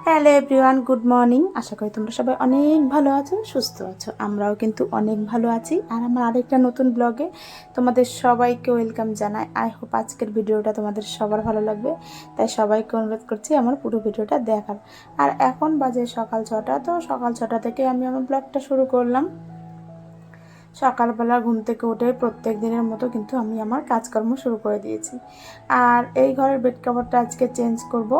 Hello everyone, good morning. আশা করি তোমরা সবাই অনেক ভালো আছো, সুস্থ আছো। আমরাও কিন্তু অনেক ভালো আছি। আর আমার আরেকটা নতুন ব্লগে তোমাদের সবাইকে ওয়েলকাম জানাই। আই হোপ আজকের ভিডিওটা তোমাদের সবার ভালো লাগবে, তাই সবাইকে অনুরোধ করছি আমার পুরো ভিডিওটা দেখার। আর এখন বাজে সকাল 6টা, তো সকাল 6টা থেকে আমি আমার ব্লগটা শুরু করলাম। সকালবেলা ঘুম থেকে উঠে প্রত্যেক দিনের মতো কিন্তু আমি আমার কাজকর্ম শুরু করে দিয়েছি। আর এই ঘরের বেড কভারটা আজকে চেঞ্জ করব,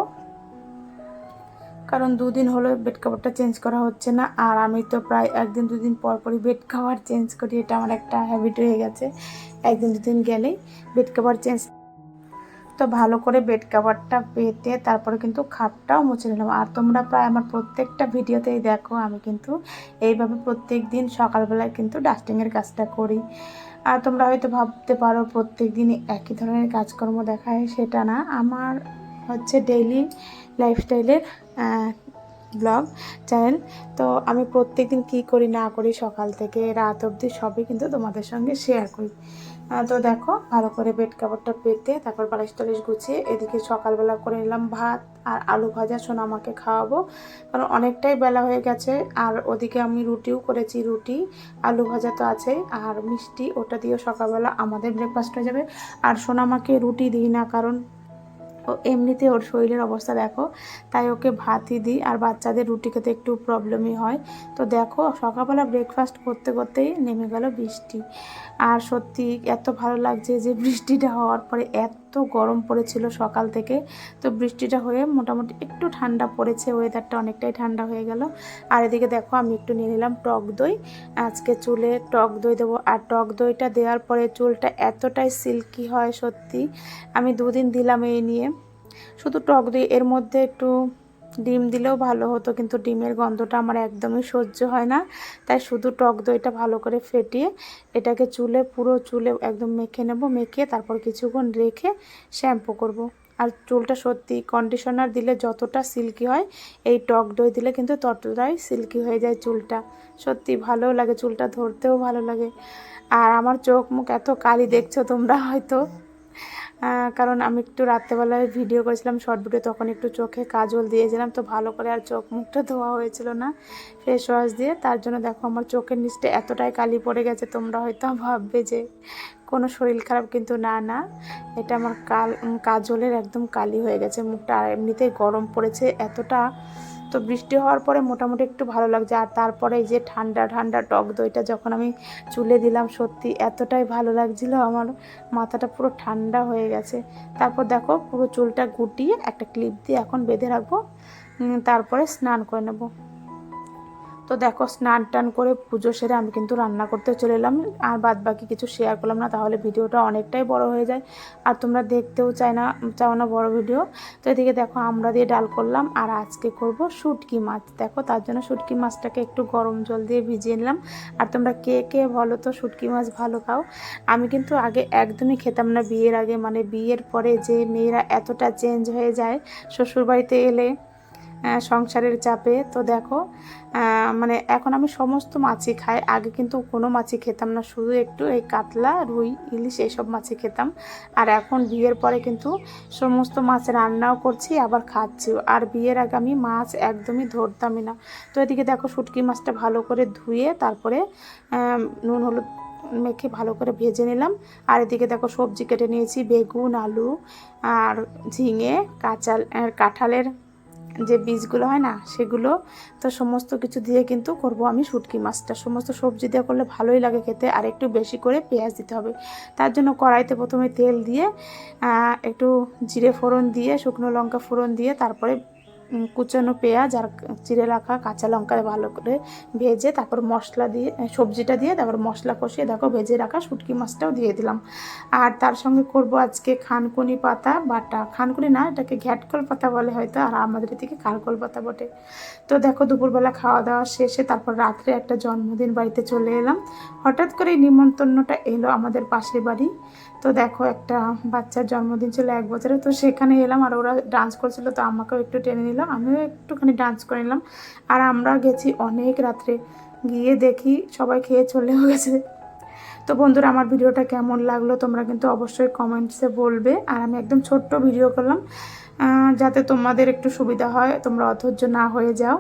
কারণ দুদিন হলো বেড কভারটা চেঞ্জ করা হচ্ছে না। আর আমি তো প্রায় একদিন দুদিন পর পরই বেড কভার চেঞ্জ করি, এটা আমার একটা হ্যাবিট হয়ে গেছে। একদিন দুদিন গেলেই বেড কভার চেঞ্জ। তো ভালো করে বেড কভারটা পেতে তারপরে কিন্তু খাটটাও মুছে নিলাম। আর তোমরা প্রায় আমার প্রত্যেকটা ভিডিওতেই দেখো আমি কিন্তু এইভাবে প্রত্যেক দিন সকালবেলায় কিন্তু ডাস্টিংয়ের কাজটা করি। আর তোমরা হয়তো ভাবতে পারো প্রত্যেক দিনই একই ধরনের কাজকর্ম দেখায়, সেটা না। আমার হচ্ছে ডেইলি লাইফস্টাইলের ব্লগ চ্যানেল। তো আমি প্রত্যেক দিন কী করি না করি সকাল থেকে রাত অবধি সবই কিন্তু তোমাদের সঙ্গে শেয়ার করি। তো দেখো ভালো করে বেড কাভারটা পেতে তারপর বালিশ টালিশ গুছিয়ে এদিকে সকালবেলা করে নিলাম ভাত আর আলু ভাজা। সোনা আমাকে খাওয়াবো, কারণ অনেকটাই বেলা হয়ে গেছে। আর ওদিকে আমি রুটিও করেছি, রুটি আলু ভাজা তো আছেই, আর মিষ্টি ওটা দিয়েও সকালবেলা আমাদের ব্রেকফাস্ট হয়ে যাবে। আর সোনামাকে রুটি দিই না, কারণ ও এমনিতে ওর শরীরের অবস্থা দেখো, তাই ওকে ভাতই দিই। আর বাচ্চাদের রুটি খেতে একটু প্রবলেমই হয়। তো দেখো সকালবেলা ব্রেকফাস্ট করতে করতেই নেমে গেল বৃষ্টি। আর সত্যি এত ভালো লাগছে যে বৃষ্টিটা হওয়ার পরে এত গরম পড়েছিল সকাল থেকে, তো বৃষ্টিটা হয়ে মোটামুটি একটু ঠান্ডা পড়েছে, ওয়েদারটা অনেকটাই ঠান্ডা হয়ে গেল। আর এদিকে দেখো আমি একটু নিয়ে নিলাম টক দই। আজকে চুলে টক দই দেবো। আর টক দইটা দেওয়ার পরে চুলটা এতটাই সিল্কি হয় সত্যি। আমি দুদিন দিলাম এই নিয়ে শুধু টক দই। এর মধ্যে একটু ডিম দিলেও ভালো হতো, কিন্তু ডিমের গন্ধটা আমার একদমই সহ্য হয় না। তাই শুধু টক দইটা ভালো করে ফেটিয়ে এটাকে পুরো চুলে একদম মেখে নেব। মেখে তারপর কিছুক্ষণ রেখে শ্যাম্পু করব। আর চুলটা সত্যি কন্ডিশনার দিলে যতটা সিল্কি হয়, এই টক দই দিলে কিন্তু ততটাই সিল্কি হয়ে যায় চুলটা। সত্যি ভালোও লাগে, চুলটা ধরতেও ভালো লাগে। আর আমার চোখ মুখ এত কালি দেখছো তোমরা হয়তো, কারণ আমি একটু রাত্রেবেলায় ভিডিও করেছিলাম শর্ট ভিডিও, তখন একটু চোখে কাজল দিয়েছিলাম, তো ভালো করে আর চোখ মুখটা ধোয়া হয়েছিল না ফেস ওয়াশ দিয়ে। তার জন্য দেখো আমার চোখের নিচটা এতটাই কালি পড়ে গেছে। তোমরা হয়তো ভাববে যে কোনো শরীর খারাপ, কিন্তু না না, এটা আমার কাজলের একদম কালি হয়ে গেছে মুখটা। আর এমনিতেই গরম পড়েছে এতটা, তো বৃষ্টি হওয়ার পরে মোটামুটি একটু ভালো লাগছে। আর তারপরে এই যে ঠান্ডা ঠান্ডা টক দইটা যখন আমি চুলে দিলাম, সত্যি এতটাই ভালো লাগছিল, আমার মাথাটা পুরো ঠান্ডা হয়ে গেছে। তারপর দেখো পুরো চুলটা গুটিয়ে একটা ক্লিপ দিয়ে এখন বেঁধে রাখবো, তারপরে স্নান করে নেব। তো দেখো স্নান টান করে পুজো সেরে আমি কিন্তু রান্না করতে চলে এলাম। আর বাদ বাকি কিছু শেয়ার করলাম না, তাহলে ভিডিওটা অনেকটাই বড় হয়ে যায় আর তোমরা দেখতেও চাও না বড় ভিডিও। তো এদিকে দেখো আমরা দিয়ে ডাল করলাম। আর আজকে করব শুটকি মাছ। দেখো তার জন্য শুটকি মাছটাকে একটু গরম জল দিয়ে ভিজিয়ে নিলাম। আর তোমরা কে কে বলো তো শুটকি মাছ ভালো খাও? আমি কিন্তু আগে একদমই খেতাম না বিয়ের আগে, মানে বিয়ের পরে যে মেয়েরা এতটা চেঞ্জ হয়ে যায় শ্বশুরবাড়িতে এলে সংসারের চাপে। তো দেখো মানে এখন আমি সমস্ত মাছই খাই। আগে কিন্তু কোনো মাছই খেতাম না, শুধু একটু এই কাতলা রুই ইলিশ এইসব মাছই খেতাম। আর এখন বিয়ের পরে কিন্তু সমস্ত মাছ রান্নাও করছি আবার খাচ্ছিও। আর বিয়ের আগে আমি মাছ একদমই ধরতামই না। তো এদিকে দেখো শুটকি মাছটা ভালো করে ধুয়ে তারপরে নুন হলুদ মেখে ভালো করে ভেজে নিলাম। আর এদিকে দেখো সবজি কেটে নিয়েছি, বেগুন আলু আর ঝিঙে কাঁঠালের যে বীজগুলো হয় না সেগুলো। তো সমস্ত কিছু দিয়ে কিন্তু করব আমি শুটকি মাছটা। সমস্ত সবজি দিয়ে করলে ভালোই লাগে খেতে, আর একটু বেশি করে পেঁয়াজ দিতে হবে। তার জন্য কড়াইতে প্রথমে তেল দিয়ে একটু জিরে ফোড়ন দিয়ে শুকনো লঙ্কা ফোড়ন দিয়ে তারপরে কুচানো পেঁয়াজ আর চিড়ে রাখা কাঁচা লঙ্কা ভালো করে ভেজে তারপর মশলা দিয়ে সবজিটা দিয়ে তারপর মশলা কষিয়ে দেখো ভেজে রাখা শুটকি মাছটাও দিয়ে দিলাম। আর তার সঙ্গে করব আজকে খানকুনি পাতা বাটা। খানকুনি না, এটাকে ঘ্যাটকল পাতা বলে হয়তো, আর আমাদের এদিকে খারকল পাতা বটে। তো দেখো দুপুরবেলা খাওয়া দাওয়া শেষে তারপর রাত্রে একটা জন্মদিন বাড়িতে চলে এলাম। হঠাৎ করে এই নিমন্ত্রণটা এলো আমাদের পাশের বাড়ি। তো দেখো একটা বাচ্চার জন্মদিন ছিল 1 বছরে, তো সেখানে এলাম। আর ওরা ডান্স করছিল, তো আমাকেও একটু টেনে নিলাম, আমিও একটুখানি ডান্স করে নিলাম। আর আমরা গেছি অনেক রাত্রে, গিয়ে দেখি সবাই খেয়ে চলেও গেছে। তো বন্ধুরা আমার ভিডিওটা কেমন লাগলো তোমরা কিন্তু অবশ্যই কমেন্টসে বলবে। আর আমি একদম ছোট্ট ভিডিও করলাম, যাতে তোমাদের একটু সুবিধা হয়, তোমরা অধৈর্য না হয়ে যাও।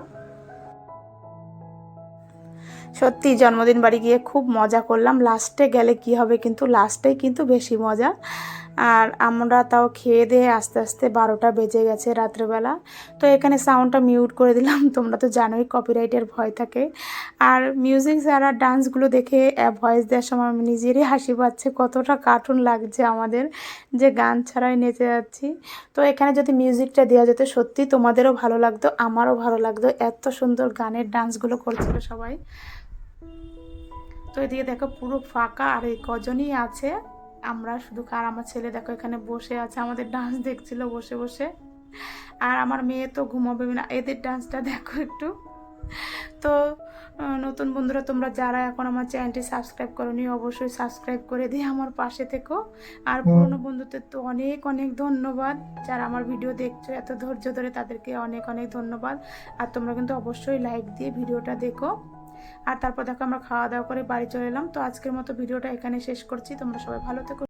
সত্যি জন্মদিন বাড়ি গিয়ে খুব মজা করলাম। লাস্টে গেলে কি হবে, কিন্তু লাস্টেই কিন্তু বেশি মজা। আর আমরা তাও খেয়ে দিয়ে আস্তে আস্তে 12টা বেজে গেছে রাত্রেবেলা। তো এখানে সাউন্ডটা মিউট করে দিলাম, তোমরা তো জানোই কপিরাইটের ভয় থাকে। আর মিউজিক ছাড়া ডান্সগুলো দেখে ভয়েস দেওয়ার সময় আমি নিজেরই হাসি পাচ্ছে, কতটা কার্টুন লাগছে আমাদের, যে গান ছাড়াই নেচে যাচ্ছি। তো এখানে যদি মিউজিকটা দেওয়া যেত সত্যি তোমাদেরও ভালো লাগতো, আমারও ভালো লাগতো। এত সুন্দর গানের ডান্সগুলো করছিল সবাই। তো এদিকে দেখো পুরো ফাঁকা, আর এই কজনই আছে আমরা শুধু। কার আমার ছেলে দেখো এখানে বসে আছে, আমাদের ডান্স দেখছিল বসে বসে। আর আমার মেয়ে তো ঘুমাবে না, এদের ডান্সটা দেখো একটু। তো নতুন বন্ধুরা তোমরা যারা এখন আমার চ্যানেলটি সাবস্ক্রাইব করোনি, অবশ্যই সাবস্ক্রাইব করে দিয়ে আমার পাশে থেকো। আর পুরনো বন্ধুদের তো অনেক অনেক ধন্যবাদ, যারা আমার ভিডিও দেখছো এত ধৈর্য ধরে, তাদেরকে অনেক অনেক ধন্যবাদ। আর তোমরা কিন্তু অবশ্যই লাইক দিয়ে ভিডিওটা দেখো। আর তারপর দেখো আমরা খাওয়া দাওয়া করে বাড়ি চলে এলাম। তো আজকের মতো ভিডিওটা এখানে শেষ করছি, তোমরা সবাই ভালো থেকো।